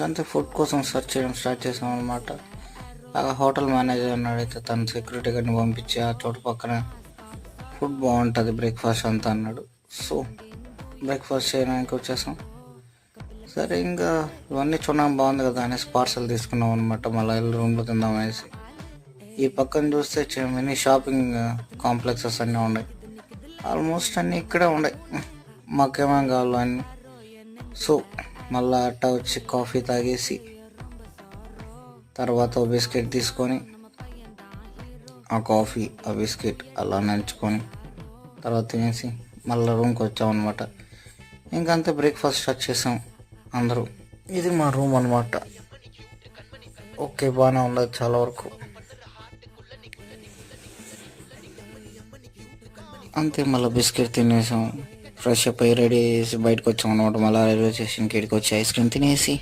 అంతే ఫుడ్ కోసం సెర్చ్ చేయడం స్టార్ట్ చేసాం అనమాట. హోటల్ మేనేజర్ అన్నాడు, అయితే తను సెక్యూరిటీ గారిని పంపించి ఆ చోటు పక్కన ఫుడ్ బాగుంటుంది బ్రేక్ఫాస్ట్ అంతా అన్నాడు. సో బ్రేక్ఫాస్ట్ చేయడానికి వచ్చేసాం. సరే ఇంకా ఇవన్నీ చూడడానికి బాగుంది కదా అనేసి పార్సల్ తీసుకున్నాం అనమాట. మళ్ళీ వెళ్ళి రూమ్లో తిందాం అనేసి ఈ పక్కన చూస్తే మినీ షాపింగ్ కాంప్లెక్సెస్ అన్నీ ఉన్నాయి. ఆల్మోస్ట్ అన్నీ ఇక్కడే ఉన్నాయి, మాకేమేం కావాలో అన్నీ. సో మళ్ళీ అట్ట వచ్చి కాఫీ తాగేసి తర్వాత బిస్కెట్ తీసుకొని ఆ కాఫీ ఆ బిస్కెట్ అలా నంచుకొని తర్వాత తినేసి మళ్ళీ రూమ్కి వచ్చామన్నమాట. ఇంకంతే బ్రేక్ఫాస్ట్ స్టార్ట్ చేసాం అందరూ. ఇది మా రూమ్ అనమాట. ఓకే, బాగానే ఉండదు చాలా వరకు. అంతే మళ్ళీ బిస్కెట్ తినేసాం, ఫ్రెష్ అప్ అయ్యి రెడీ చేసి బయటకు వచ్చాం అనమాట. మళ్ళీ రైల్వే స్టేషన్కి ఇక్కడికి వచ్చి ఐస్ క్రీమ్ తినేసి